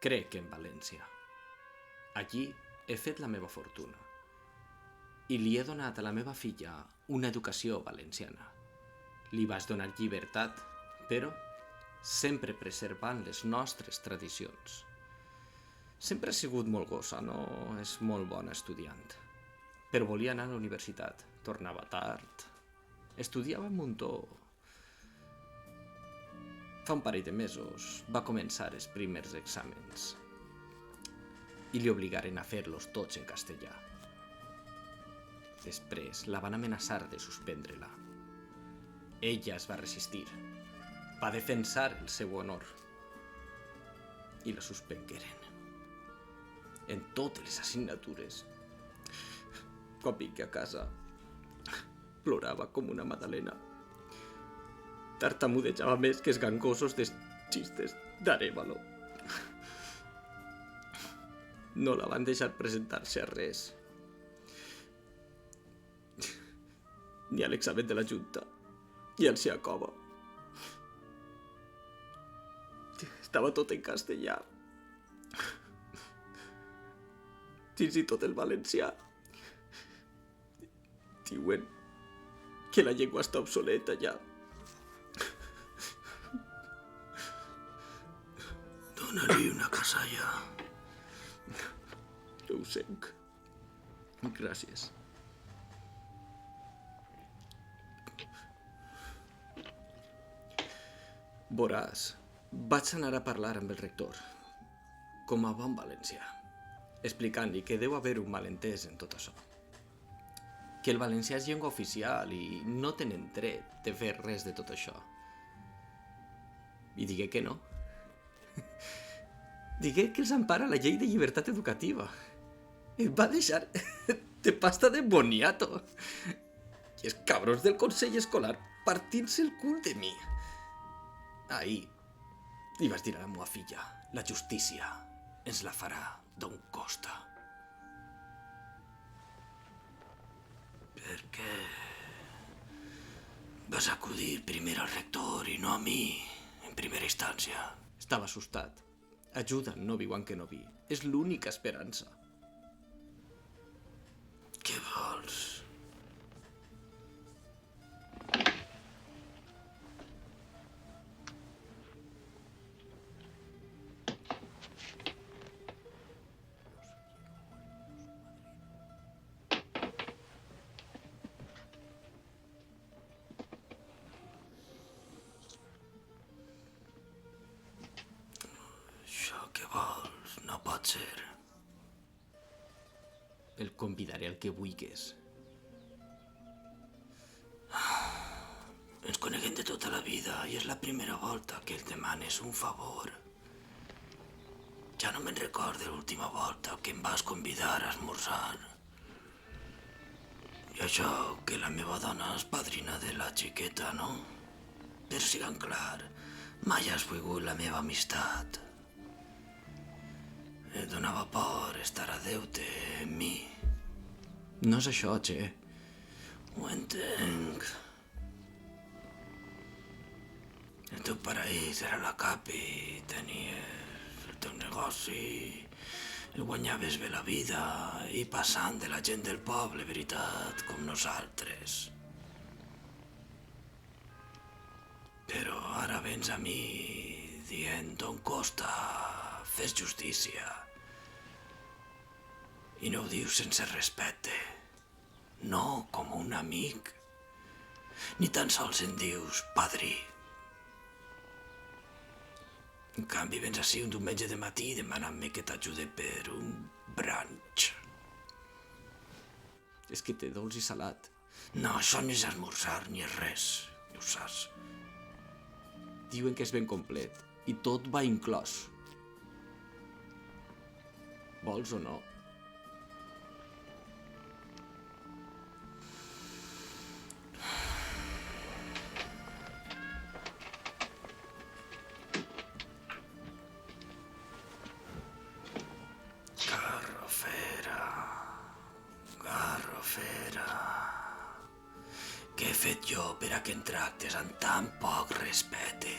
Crec en València. Allí he fet la meva fortuna i li he donat a la meva filla una educació valenciana. Li vaig donar llibertat, però sempre preservant les nostres tradicions. Sempre ha sigut molt gossa, no és molt bona estudiant. Però volia anar a la universitat, tornava tard, estudiava un muntó. Fa un parell de mesos va començar els primers exàmens i li obligaren a fer-los tots en castellà. Després la van amenaçar de suspendre-la. Ella es va resistir, va defensar el seu honor i la suspengueren en totes les assignatures. Quan vinc a casa, plorava com una magdalena. Tartamudejava més que els gangosos dels xistes d'Arévalo. No la van deixar presentar-se a res. Ni a l'examen de la Junta, ni al Siacova. Estava tot en castellà. Fins i tot el valencià. Diuen que la llengua està obsoleta ja. Dóna-li una casalla. No ho senc. Gràcies. Veuràs, vaig anar a parlar amb el rector, com a bon valencià, explicant-li que deu haver un malentès en tot això. Que el valencià és llengua oficial i no tenen dret de fer res de tot això. I digué que no. Digué que els empara la llei de llibertat educativa. Em va deixar de pasta de boniato. I els cabrons del consell escolar partint-se el cul de mi. Ahir li vaig dir a la meva filla, la justícia ens la farà d'on costa. Per què vas acudir primer al rector i no a mi, en primera instància? Estava assustat. Ajuda, no viu en que no vi. És l'única esperança. Què vols? Això que vols no pot ser. El convidaré al que vulguis. Ens coneguem de tota la vida i és la primera volta que el demanes un favor. Ja no me'n recordo l'última volta que em vas convidar a esmorzar. I això que la meva dona és padrina de la xiqueta, no? Però siguem clar, mai has volgut la meva amistat. Em donava por estar a deute amb mi. No és això, Che. Ho entenc. El teu paraís era la Capi, tenies el teu negoci, el guanyaves bé la vida i passant de la gent del poble, veritat, com nosaltres. Però ara vens a mi dient d'on costa, fes justícia. I no ho dius sense respecte, no com un amic, ni tan sols en dius padrí. En canvi, vens ací un diumenge de matí demanant-me que t'ajude per un brunch. És que té dolç i salat. No, això no és esmorzar ni és res, ja ho saps. Diuen que és ben complet i tot va inclòs. Vols o no? Garrofera. Què he fet jo per a que em tractes amb tan poc respecte?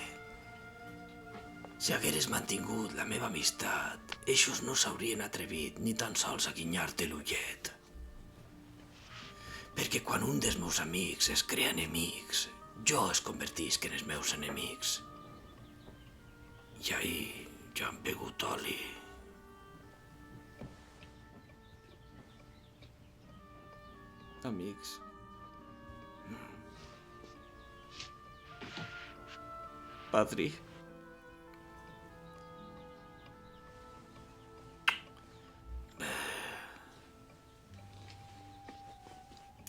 Si hagueres mantingut la meva amistat, eixos no s'haurien atrevit ni tan sols a guinyar-te l'ullet. Perquè quan un dels meus amics es crea enemics, jo es convertisc en els meus enemics. I ahir ja han begut oli. Amics. Padrí.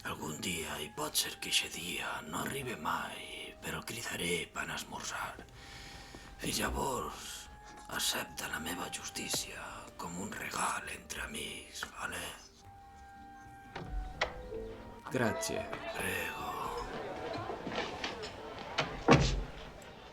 Algun dia, i pot ser que eixe dia no arribi mai, però cridaré per anar a esmorzar. Fins llavors, accepta la meva justícia com un regal entre amics, vale? Grazie. Prego.